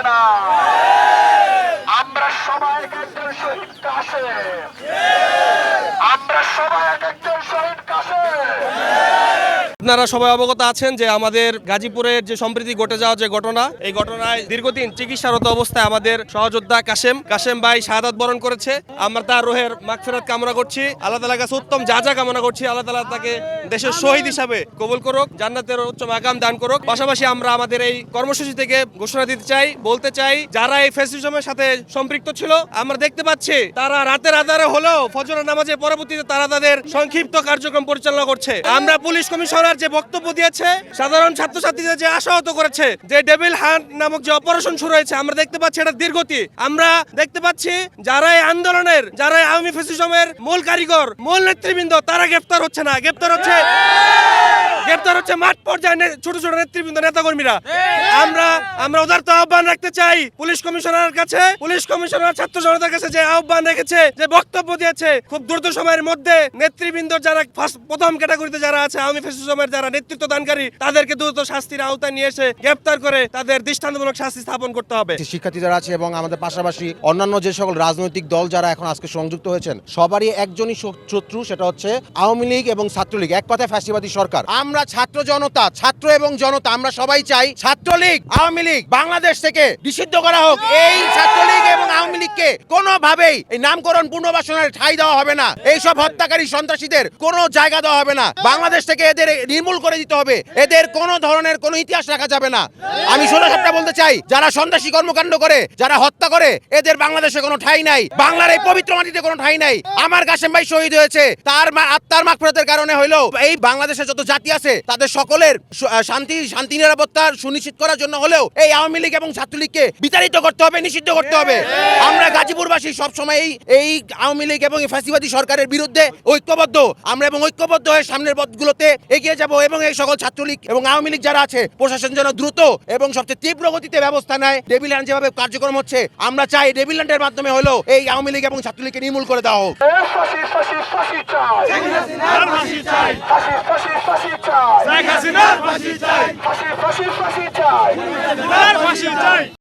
না? আমরা সবাই এক একজন শহীদ কাশেম, আমরা সবাই এক একজন শহীদ কাশেম। আপনারা সবাই অবগত আছেন যে আমাদের গাজীপুরের যে সম্প্রতি ঘটে যাওয়া যে ঘটনা, এই ঘটনায় দীর্ঘদিন চিকিৎসারত অবস্থায় আমাদের সহযোদ্ধা কাশেম ভাই শাহাদাত বরণ করেছে। আমরা তার রুহের মাগফিরাত কামনা করছি। আল্লাহ তাআলার কাছে উত্তম যা কামনা করছি। আল্লাহ তাআলা তাকে দেশের শহীদ হিসাবে কবুল করুক, জান্নাতের উচ্চ মাকাম দান করুক। পাশাপাশি আমরা আমাদের এই কর্মসূচি থেকে ঘোষণা দিতে চাই, বলতে চাই, যারা এই ফ্যাসিজমের সাথে সম্পৃক্ত ছিল, আমরা দেখতে পাচ্ছি তারা রাতের আধারে হলেও ফজরের নামাজের পরবর্তীতে তারা তাদের সংক্ষিপ্ত কার্যক্রম পরিচালনা করছে। আমরা পুলিশ কমিশনার যে বক্তব্য দিয়েছে, সাধারণ ছাত্রছাত্রীদের যে আশাহত করেছে, যে ডেভিল হান্ট নামক যে অপারেশন শুরু হয়েছে, আমরা দেখতে পাচ্ছি এটা দীর্ঘতি। আমরা দেখতে পাচ্ছি যারা এই আন্দোলনের, যারা আওয়ামী ফ্যাসিজমের মূল কারিগর, মূল নেতৃবৃন্দ, তারা গ্রেফতার হচ্ছে না, গ্রেফতার হচ্ছে মাঠ পর্যায়ে ছোট ছোট নেতৃবৃন্দ, নেতাকর্মীরা। আমরা উদারত আহ্বান রাখতে চাই পুলিশ কমিশনারের কাছে, পুলিশ কমিশনার ছাত্র জনতার কাছে যে আহ্বান রেখেছে, যে বক্তব্য দিয়েছে, খুব দ্রুত সময়ের মধ্যে নেতৃবৃন্দ যারা প্রথম ক্যাটাগরিতে যারা আছে, আওয়ামী ফ্যাসিজমের যারা নেতৃত্ব দানকারী, তাদেরকে দ্রুত শাস্তির আওতায় নিয়ে এসে গ্রেফতার করে তাদের দৃষ্টান্তমূলক শাস্তি স্থাপন করতে হবে। শিক্ষার্থী যারা আছে এবং আমাদের পাশাপাশি অন্যান্য যে সকল রাজনৈতিক দল যারা এখন আজকে সংযুক্ত হয়েছেন, সবারই একজনই শত্রু, সেটা হচ্ছে আওয়ামী লীগ এবং ছাত্রলীগ, এক কথায় ফ্যাসিবাদী সরকার। আমরা ছাত্র এবং জনতা আমরা সবাই চাই ছাত্রলীগ, আওয়ামী লীগ বাংলাদেশ থেকে নিষিদ্ধ করা হোক। এই ছাত্রলীগ এবং আওয়ামী লীগকে কোনোভাবেই এই নামকরণ পুনর্বাসনের ঠাঁই দেওয়া হবে না। এইসব হত্যাকারী সন্ত্রাসীদের কোনো জায়গা দেওয়া হবে না। বাংলাদেশ থেকে এদের নির্মূল করে দিতে হবে। এদের কোনো ধরনের কোনো ইতিহাস রাখা যাবে না। আমি সোজা সাপটা বলতে চাই, যারা সন্ত্রাসী কর্মকাণ্ড করে, যারা হত্যা করে, এদের বাংলাদেশে কোনো ঠাঁই নাই। বাংলার এই পবিত্র মাটিতে কোনো ঠাঁই নাই। আমার কাশেম ভাই শহীদ হয়েছে, তার আত্মার মাগফিরাতের কারণে হইলো এই বাংলাদেশে যত জাতি আছে তাদের সকলের শান্তি নিরাপত্তা সুনিশ্চিত করার জন্য হলেও এই আওয়ামী লীগ এবং ছাত্রলীগকে বিতাড়িত করতে হবে, নিষিদ্ধ করতে হবে। আমরা গাজীপুরবাসী সবসময় এই আওয়ামী লীগ এবং ফ্যাসিবাদী সরকারের বিরুদ্ধে ঐক্যবদ্ধ। আমরা ঐক্যবদ্ধ হয়ে সামনের পথগুলোতে এগিয়ে যাব এবং এই সকল ছাত্রলীগ এবং আওয়ামী লীগ যারা আছে, প্রশাসন যেন দ্রুত এবং সবচেয়ে তীব্র গতিতে ব্যবস্থা নেয়। ডেভিল হ্যান্ড যেভাবে কার্যক্রম হচ্ছে, আমরা চাই ডেভিল হ্যান্ডের মাধ্যমে হলো এই আওয়ামী লীগ এবং ছাত্রলীগকে নির্মূল করে দেওয়া হোক। ফাঁসি চাই।